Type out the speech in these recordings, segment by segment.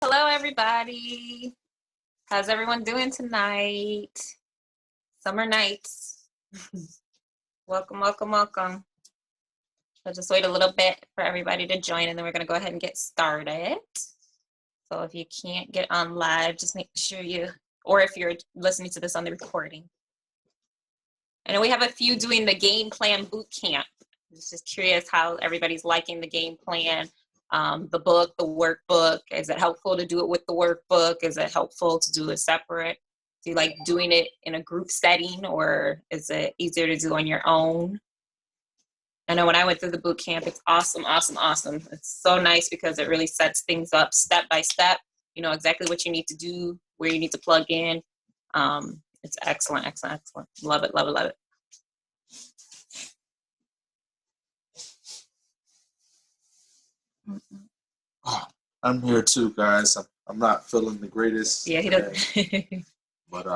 Hello, everybody. How's everyone doing tonight? Summer nights. Welcome, welcome, welcome. I'll just wait a little bit for everybody to join, and then we're going to go ahead and get started. So if you can't get on live, just make sure or if you're listening to this on the recording. I know we have a few doing the game plan boot camp. I'm just curious how everybody's liking the game plan. The book, the workbook, is it helpful to do it with the workbook? Is it helpful to do it separate? Do you like doing it in a group setting, or is it easier to do on your own? I know when I went through the boot camp, it's awesome, awesome, awesome. It's so nice because it really sets things up step by step. You know exactly what you need to do, where you need to plug in. It's excellent, excellent, excellent. Love it, love it, love it. Oh, I'm here too, guys. I'm not feeling the greatest. Yeah, he doesn't. But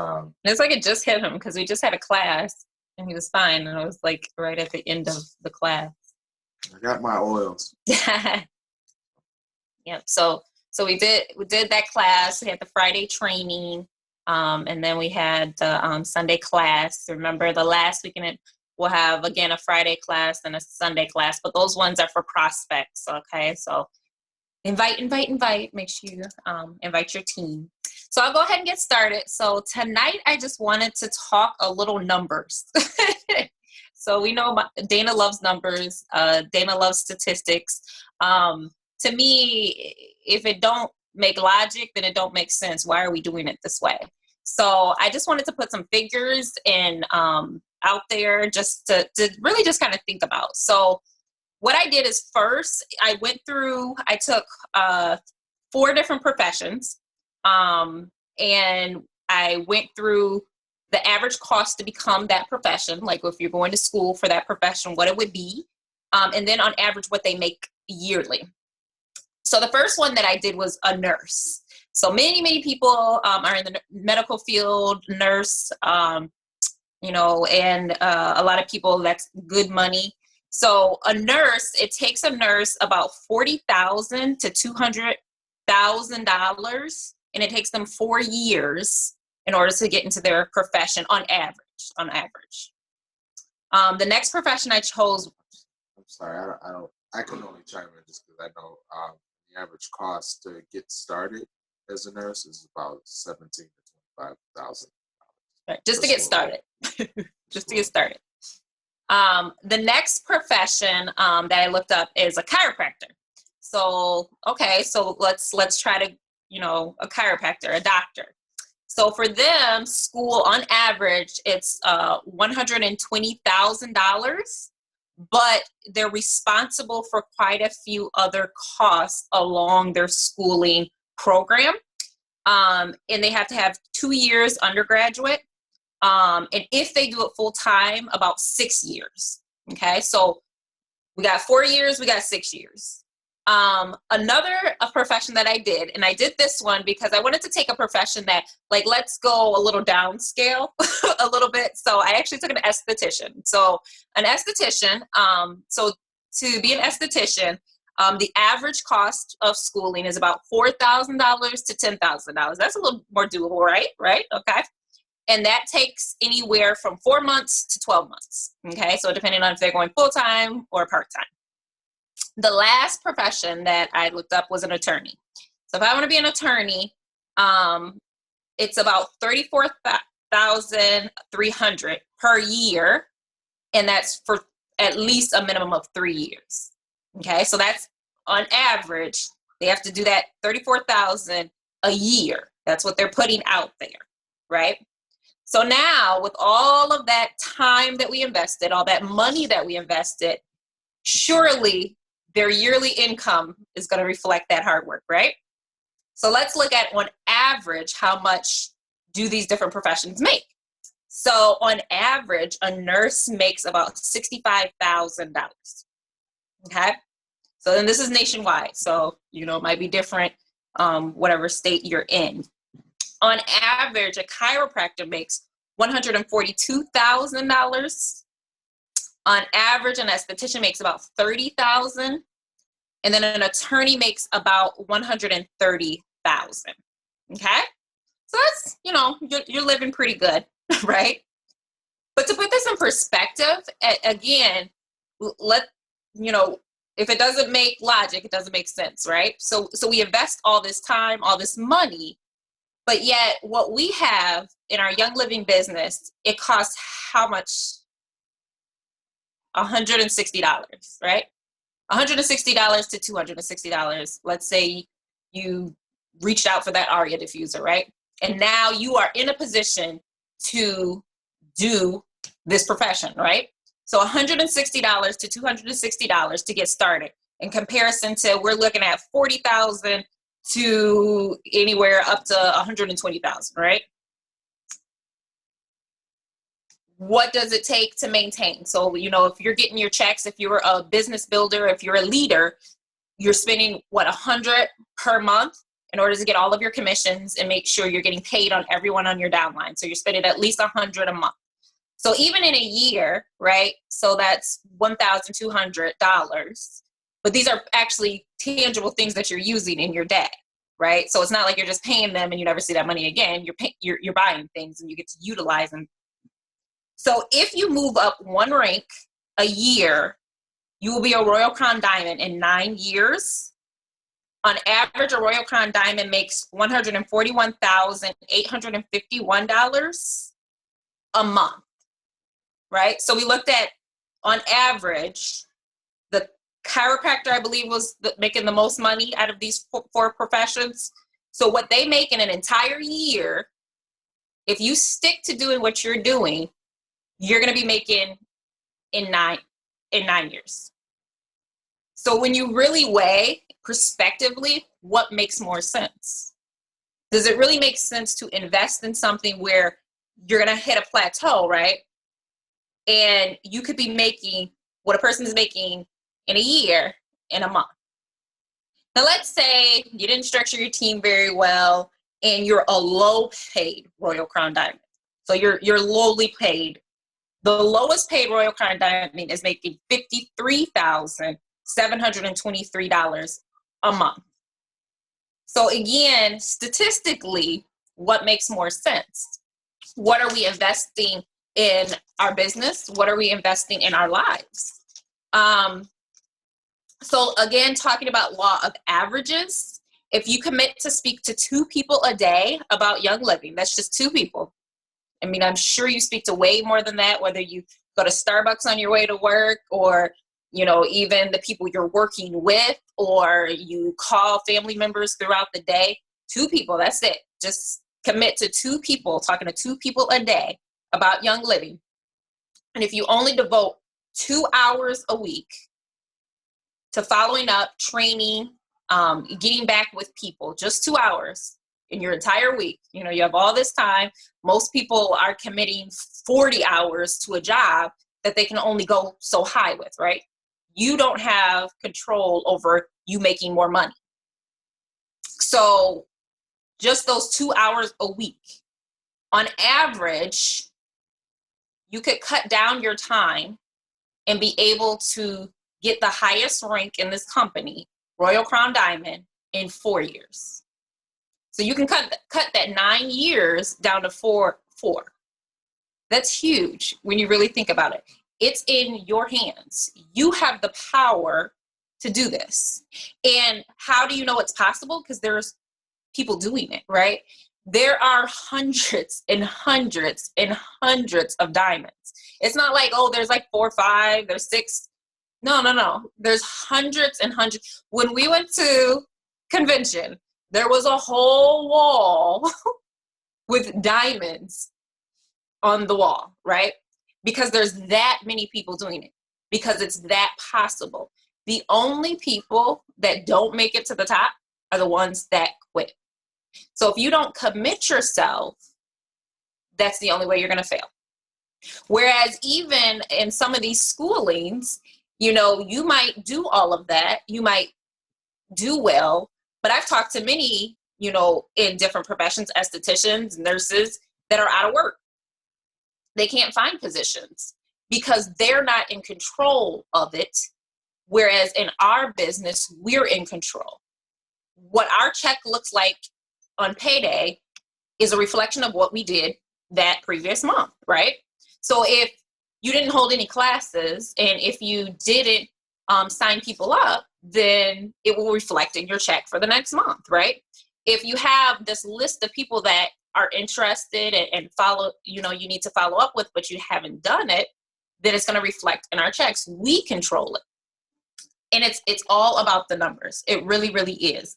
it's like it just hit him because we just had a class and he was fine, and it was like right at the end of the class. I got my oils. Yep. So we did that class. We had the Friday training, and then we had the Sunday class. Remember, the last weekend we'll have again a Friday class and a Sunday class, but those ones are for prospects. Okay, so invite. Make sure you invite your team. So I'll go ahead and get started. So tonight I just wanted to talk a little numbers. So we know Dana loves numbers. Dana loves statistics. To me, if it don't make logic, then it don't make sense. Why are we doing it this way? So I just wanted to put some figures out there just to really just kind of think about. So what I did is first I took 4 different professions, and I went through the average cost to become that profession, like if you're going to school for that profession, what it would be, and then on average what they make yearly. So the first one that I did was a nurse. So many people are in the medical field, nurse, and a lot of people, that's good money. So a nurse, it takes a nurse about $40,000 to $200,000, and it takes them 4 years in order to get into their profession on average. The next profession I chose. I'm sorry, I can only chime in just because I know the average cost to get started as a nurse is about $17,000 to $25,000. Right, just to get started. Just to get started. The next profession that I looked up is a chiropractor. So, okay, so let's try to, a chiropractor, a doctor. So for them, school on average, it's $120,000, but they're responsible for quite a few other costs along their schooling program. And they have to have 2 years undergraduate. And if they do it full time, about 6 years. Okay, so we got 4 years, we got 6 years. Another profession that I did, and I did this one because I wanted to take a profession that, like, let's go a little downscale a little bit. So I actually took an esthetician. So an esthetician, so to be an esthetician, the average cost of schooling is about $4,000 to $10,000. That's a little more doable, right? Right? Okay. And that takes anywhere from 4 months to 12 months. Okay, so depending on if they're going full-time or part-time. The last profession that I looked up was an attorney. So if I want to be an attorney, it's about $34,300 per year, and that's for at least a minimum of 3 years. Okay, so that's on average. They have to do that $34,000 a year. That's what they're putting out there, right? So now, with all of that time that we invested, all that money that we invested, surely their yearly income is going to reflect that hard work, right? So let's look at, on average, how much do these different professions make? So on average, a nurse makes about $65,000. Okay? So then this is nationwide. So, it might be different, whatever state you're in. On average, a chiropractor makes $142,000. On average, an esthetician makes about $30,000, and then an attorney makes about $130,000. Okay, so that's, you're living pretty good, right? But to put this in perspective, again, let if it doesn't make logic, it doesn't make sense, right? So we invest all this time, all this money, but yet what we have in our Young Living business, it costs how much? $160, right? $160 to $260. Let's say you reached out for that ARIA diffuser, right? And now you are in a position to do this profession, right? So $160 to $260 to get started. In comparison to, we're looking at $40,000 to anywhere up to $120,000, right? What does it take to maintain? So, if you're getting your checks, if you're a business builder, if you're a leader, you're spending $100 per month in order to get all of your commissions and make sure you're getting paid on everyone on your downline. So you're spending at least $100 a month. So even in a year, right? So that's $1,200. But these are actually tangible things that you're using in your day, right? So it's not like you're just paying them and you never see that money again. You're buying things and you get to utilize them. So if you move up one rank a year, you will be a Royal Crown Diamond in 9 years. On average, a Royal Crown Diamond makes $141,851 a month, right? So we looked at, on average, the chiropractor, I believe, was making the most money out of these four professions. So what they make in an entire year, if you stick to doing what you're doing, you're going to be making in 9 years. So when you really weigh prospectively, what makes more sense? Does it really make sense to invest in something where you're going to hit a plateau, right? And you could be making what a person is making in a year in a month. Now, let's say you didn't structure your team very well and you're a low paid Royal Crown Diamond. So you're lowly paid. The lowest paid Royal Crown Diamond is making $53,723 a month. So again, statistically, what makes more sense? What are we investing in our business? What are we investing in our lives? So again, talking about law of averages, if you commit to speak to 2 people a day about Young Living, that's just 2 people. I mean, I'm sure you speak to way more than that, whether you go to Starbucks on your way to work or, even the people you're working with, or you call family members throughout the day. 2 people, that's it. Just commit to 2 people, talking to 2 people a day about Young Living. And if you only devote 2 hours a week to following up, training, getting back with people, just 2 hours in your entire week, you have all this time. Most people are committing 40 hours to a job that they can only go so high with, right? You don't have control over you making more money. So just those 2 hours a week, on average, you could cut down your time and be able to get the highest rank in this company, Royal Crown Diamond, in 4 years. So you can cut that 9 years down to 4. That's huge when you really think about it. It's in your hands. You have the power to do this. And how do you know it's possible? Because there's people doing it, right? There are hundreds and hundreds and hundreds of diamonds. It's not like, there's like 4 or 5, there's 6. No. There's hundreds and hundreds. When we went to convention, there was a whole wall with diamonds on the wall, right? Because there's that many people doing it, because it's that possible. The only people that don't make it to the top are the ones that quit. So if you don't commit yourself, that's the only way you're going to fail. Whereas even in some of these schoolings, you might do all of that. You might do well, but I've talked to many, in different professions, estheticians, nurses, that are out of work. They can't find positions because they're not in control of it. Whereas in our business, we're in control. What our check looks like on payday is a reflection of what we did that previous month, right? So if you didn't hold any classes and if you didn't sign people up, then it will reflect in your check for the next month, right? If you have this list of people that are interested and follow, you need to follow up with, but you haven't done it, then it's going to reflect in our checks. We control it. And it's all about the numbers. It really, really is.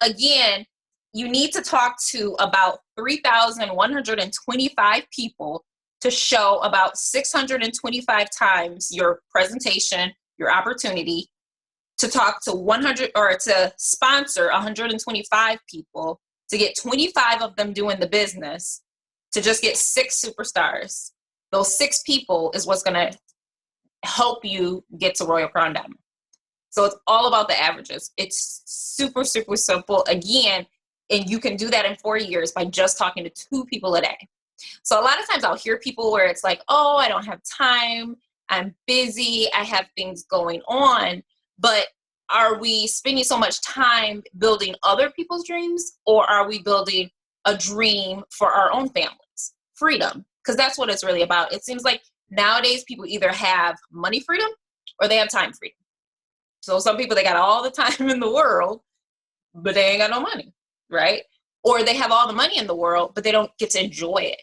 Again, you need to talk to about 3,125 people to show about 625 times your presentation, your opportunity, to talk to 100 or to sponsor 125 people, to get 25 of them doing the business, to just get 6 superstars. Those 6 people is what's going to help you get to Royal Crown Diamond. So it's all about the averages. It's super, super simple. Again, and you can do that in 4 years by just talking to 2 people a day. So a lot of times I'll hear people where it's like, oh, I don't have time. I'm busy. I have things going on. But are we spending so much time building other people's dreams, or are we building a dream for our own families? Freedom. Because that's what it's really about. It seems like nowadays people either have money freedom or they have time freedom. So some people, they got all the time in the world, but they ain't got no money, right? Or they have all the money in the world, but they don't get to enjoy it.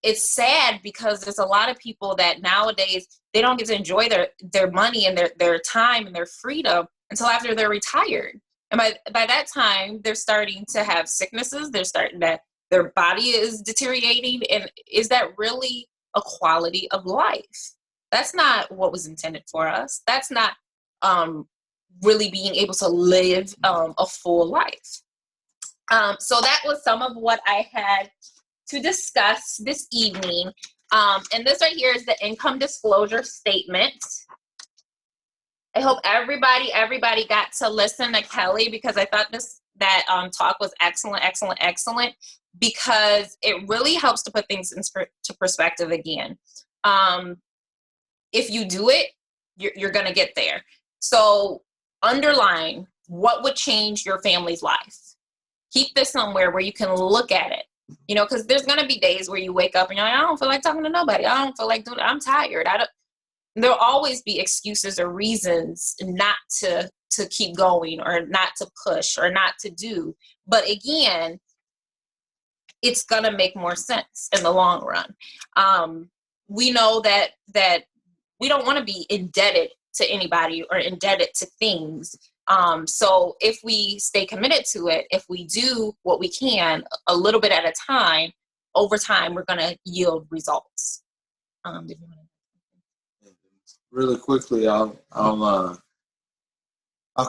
It's sad because there's a lot of people that nowadays, they don't get to enjoy their money and their time and their freedom until after they're retired. And by that time, they're starting to have sicknesses. Their body is deteriorating. And is that really a quality of life? That's not what was intended for us. That's not really being able to live a full life. So that was some of what I had to discuss this evening. And this right here is the income disclosure statement. I hope everybody got to listen to Kelly, because I thought that talk was excellent, because it really helps to put things into perspective again. If you do it, you're going to get there. So underline what would change your family's life. Keep this somewhere where you can look at it, because there's going to be days where you wake up and you're like, I don't feel like talking to nobody. I don't feel like doing it. I'm tired. There'll always be excuses or reasons not to keep going, or not to push, or not to do. But again, it's going to make more sense in the long run. We know that we don't want to be indebted to anybody or indebted to things. So if we stay committed to it, if we do what we can a little bit at a time, over time, we're going to yield results. Really quickly, I'll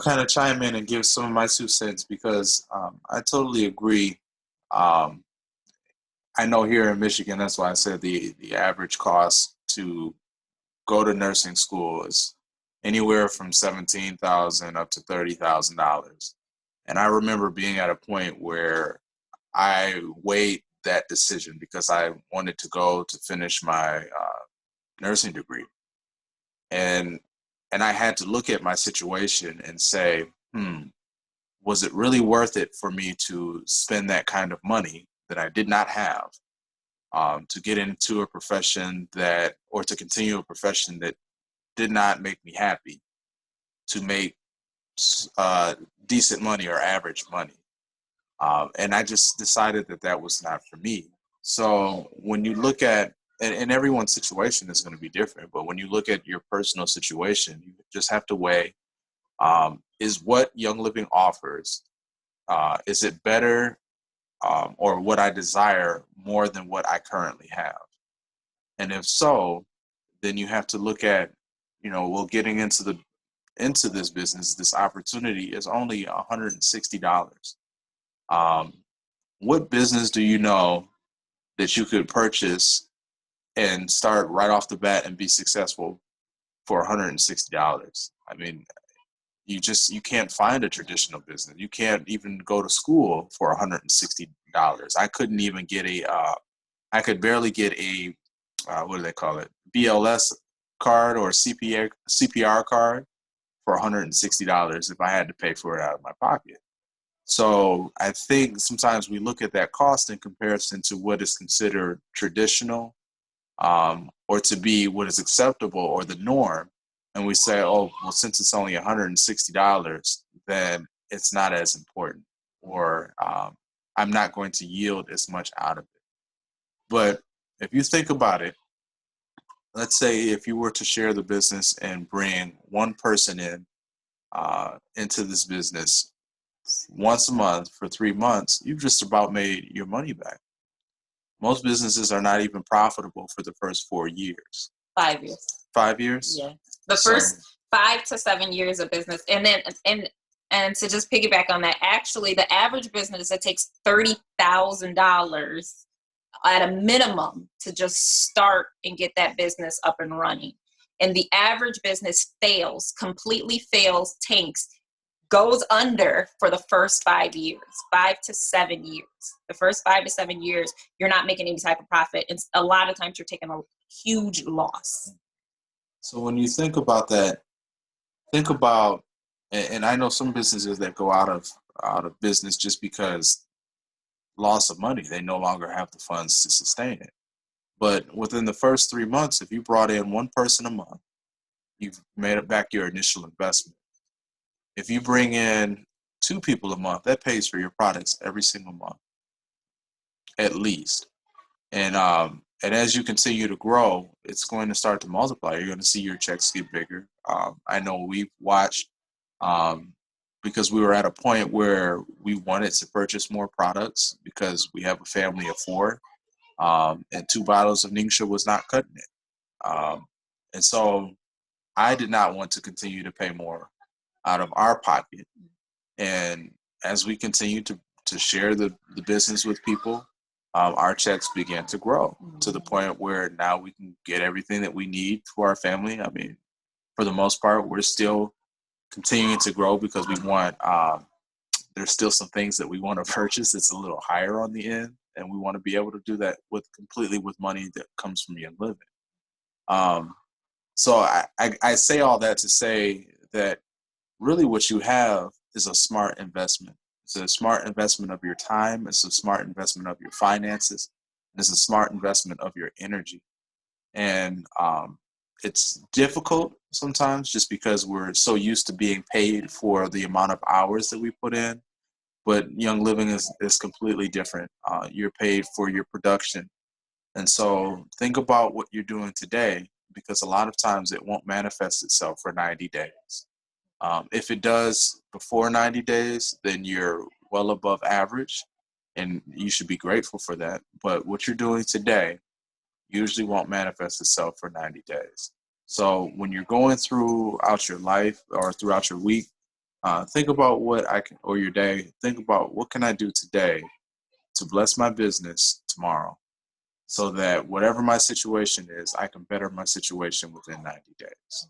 kind of chime in and give some of my 2 cents, because I totally agree. I know here in Michigan, that's why I said the average cost to go to nursing school is anywhere from $17,000 up to $30,000. And I remember being at a point where I weighed that decision, because I wanted to go to finish my nursing degree. And I had to look at my situation and say, was it really worth it for me to spend that kind of money that I did not have to get into a profession or to continue a profession that did not make me happy, to make decent money or average money. And I just decided that was not for me. So when you look at, and everyone's situation is going to be different, but when you look at your personal situation, you just have to weigh, is what Young Living offers, is it better or what I desire more than what I currently have? And if so, then you have to look at, getting into this business, this opportunity is only $160. What business do you know that you could purchase and start right off the bat and be successful for $160? I mean, you can't find a traditional business. You can't even go to school for $160. I couldn't even get I could barely get a, what do they call it? BLS card or CPR card for $160 if I had to pay for it out of my pocket. So I think sometimes we look at that cost in comparison to what is considered traditional, or to be what is acceptable or the norm. And we say, oh, well, since it's only $160, then it's not as important, or I'm not going to yield as much out of it. But if you think about it, let's say if you were to share the business and bring one person in into this business once a month for 3 months, you've just about made your money back. Most businesses are not even profitable for the first 4 years. 5 years. 5 years? Yeah. The first 5 to 7 years of business. And then, and to just piggyback on that, actually the average business, it takes $30,000 at a minimum to just start and get that business up and running. And the average business fails, completely fails, tanks, goes under for the first 5 years, 5 to 7 years. The first 5 to 7 years, you're not making any type of profit. And a lot of times you're taking a huge loss. So when you think about that, think about, and I know some businesses that go out of business just because loss of money, they no longer have the funds to sustain it. But within the first 3 months, if you brought in one person a month, you've made it back your initial investment. If you bring in 2 people a month, that pays for your products every single month, at least. And as you continue to grow, it's going to start to multiply. You're going to see your checks get bigger. I know we've watched, because we were at a point where we wanted to purchase more products because we have a family of 4, and 2 bottles of Ningxia was not cutting it. And so I did not want to continue to pay more out of our pocket. And as we continue to share the business with people, our checks began to grow to the point where now we can get everything that we need for our family. I mean, for the most part, we're still continuing to grow because we want, there's still some things that we want to purchase that's a little higher on the end, and we want to be able to do that completely with money that comes from Young Living. So I say all that to say that really what you have is a smart investment. It's a smart investment of your time. It's a smart investment of your finances. And it's a smart investment of your energy. And it's difficult sometimes just because we're so used to being paid for the amount of hours that we put in. But Young Living is completely different. You're paid for your production. And so think about what you're doing today, because a lot of times it won't manifest itself for 90 days. If it does before 90 days, then you're well above average, and you should be grateful for that. But what you're doing today usually won't manifest itself for 90 days. So when you're going throughout your life or throughout your week, think about what I can, or your day, think about what can I do today to bless my business tomorrow, so that whatever my situation is, I can better my situation within 90 days.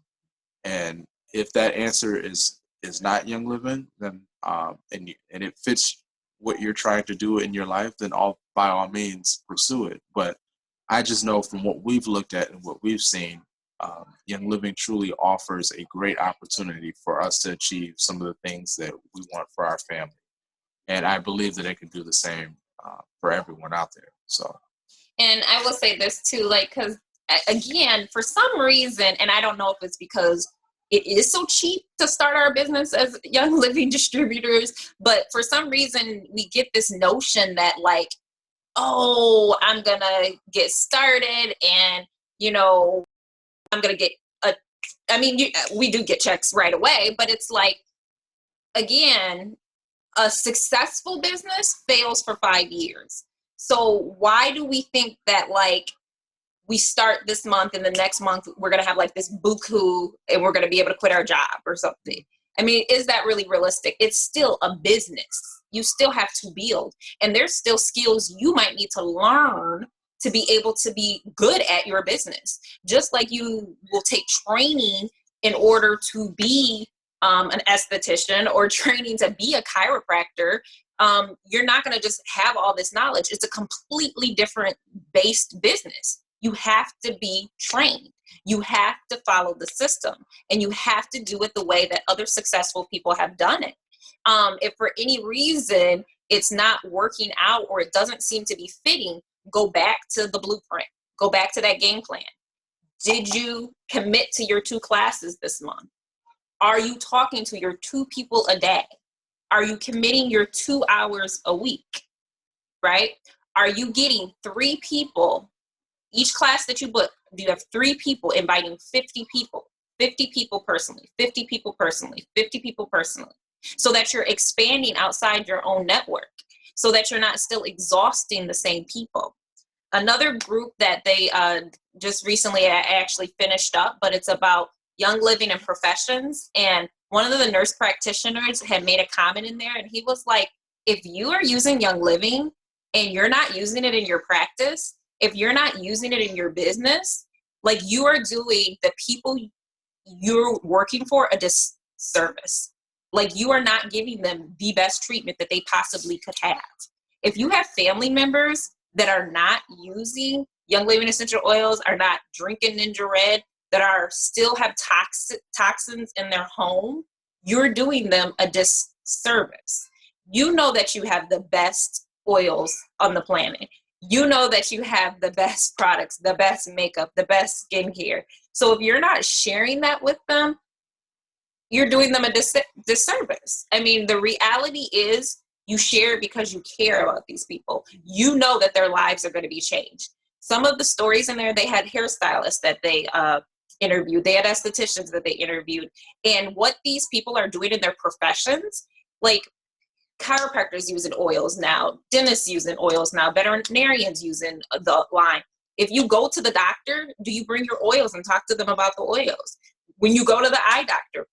And if that answer is not Young Living, then and it fits what you're trying to do in your life, then by all means pursue it. But I just know from what we've looked at and what we've seen, Young Living truly offers a great opportunity for us to achieve some of the things that we want for our family. And I believe that it can do the same for everyone out there. So. And I will say this too, like, because again, for some reason, and I don't know if it's because it is so cheap to start our business as Young Living distributors, but for some reason we get this notion that like, oh, I'm going to get started and, you know, I'm going to get we do get checks right away, but it's like, again, a successful business fails for 5 years. So why do we think that like we start this month and the next month we're going to have like this buku and we're going to be able to quit our job or something? I mean, is that really realistic? It's still a business. You still have to build, and there's still skills you might need to learn to be able to be good at your business. Just like you will take training in order to be an esthetician or training to be a chiropractor. You're not going to just have all this knowledge. It's a completely different based business. You have to be trained. You have to follow the system, and you have to do it the way that other successful people have done it. If for any reason it's not working out or it doesn't seem to be fitting, go back to the blueprint. Go back to that game plan. Did you commit to your 2 classes this month? Are you talking to your 2 people a day? Are you committing your 2 hours a week, right? Are you getting 3 people, each class that you book, do you have 3 people inviting 50 people? 50 people personally, 50 people personally, 50 people personally, so that you're expanding outside your own network, so that you're not still exhausting the same people. Another group that they just recently actually finished up, but it's about Young Living and Professions. And one of the nurse practitioners had made a comment in there, and he was like, if you are using Young Living and you're not using it in your practice, if you're not using it in your business, like, you are doing the people you're working for a disservice. Like, you are not giving them the best treatment that they possibly could have. If you have family members that are not using Young Living essential oils, are not drinking Ninja Red, that are still have toxins in their home, you're doing them a disservice. You know that you have the best oils on the planet. You know that you have the best products, the best makeup, the best skincare. So if you're not sharing that with them, you're doing them a disservice. I mean, the reality is you share because you care about these people. You know that their lives are going to be changed. Some of the stories in there, they had hairstylists that they interviewed. They had estheticians that they interviewed. And what these people are doing in their professions, like, chiropractors using oils now, dentists using oils now, veterinarians using the line. If you go to the doctor, do you bring your oils and talk to them about the oils? When you go to the eye doctor,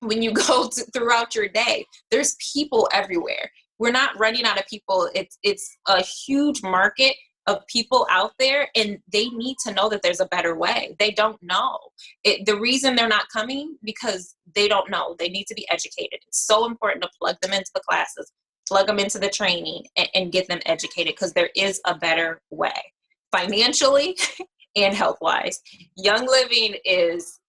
when you go throughout your day, there's people everywhere. We're not running out of people. It's a huge market of people out there, and they need to know that there's a better way. They don't know. The reason they're not coming, because they don't know. They need to be educated. It's so important to plug them into the classes, plug them into the training, and get them educated, because there is a better way, financially and health-wise. Young Living is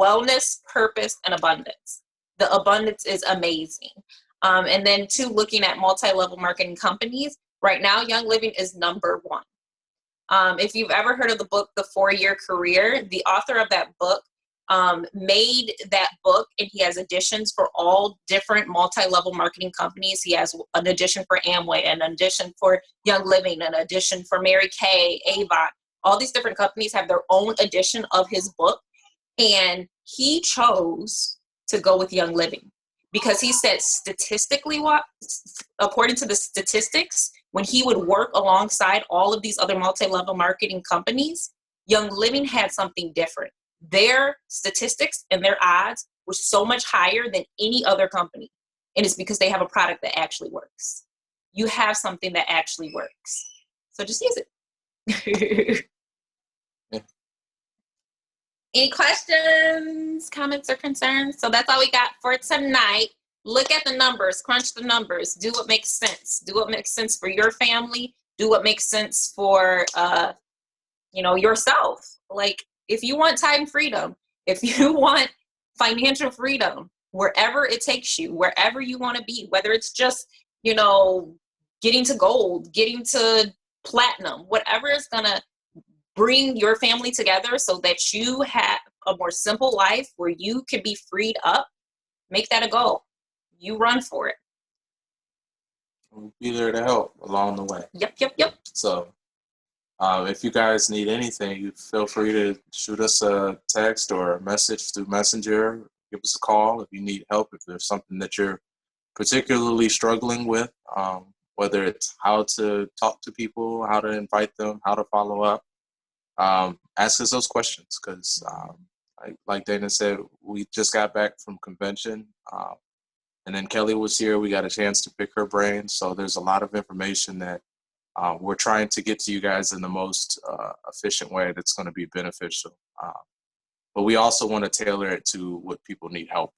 wellness, purpose, and abundance. The abundance is amazing. And then, too, looking at multi-level marketing companies, right now, Young Living is number 1. If you've ever heard of the book, The 4-Year Career, the author of that book made that book, and he has editions for all different multi-level marketing companies. He has an edition for Amway, an edition for Young Living, an edition for Mary Kay, Avon. All these different companies have their own edition of his book, and he chose to go with Young Living because he said statistically, according to the statistics, when he would work alongside all of these other multi-level marketing companies, Young Living had something different. Their statistics and their odds were so much higher than any other company. And it's because they have a product that actually works. You have something that actually works. So just use it. Yeah. Any questions, comments, or concerns? So that's all we got for tonight. Look at the numbers, crunch the numbers, do what makes sense. Do what makes sense for your family. Do what makes sense for, yourself. Like, if you want time freedom, if you want financial freedom, wherever it takes you, wherever you want to be, whether it's just, getting to gold, getting to platinum, whatever is going to bring your family together so that you have a more simple life where you can be freed up, make that a goal. You run for it. We'll be there to help along the way. Yep. So if you guys need anything, you feel free to shoot us a text or a message through Messenger. Give us a call if you need help, if there's something that you're particularly struggling with, whether it's how to talk to people, how to invite them, how to follow up. Ask us those questions because, like Dana said, we just got back from convention. And then Kelly was here. We got a chance to pick her brain. So there's a lot of information that we're trying to get to you guys in the most efficient way that's going to be beneficial. But we also want to tailor it to what people need help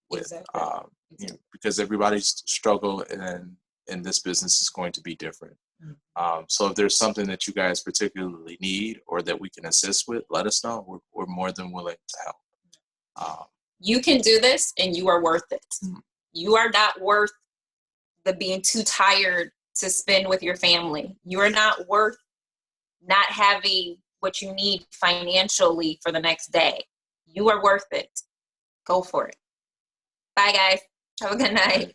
with. Exactly. Because everybody's struggle in this business is going to be different. So if there's something that you guys particularly need or that we can assist with, let us know. We're more than willing to help. You can do this and you are worth it. You are not worth the being too tired to spend with your family. You are not worth not having what you need financially for the next day. You are worth it. Go for it. Bye, guys. Have a good night.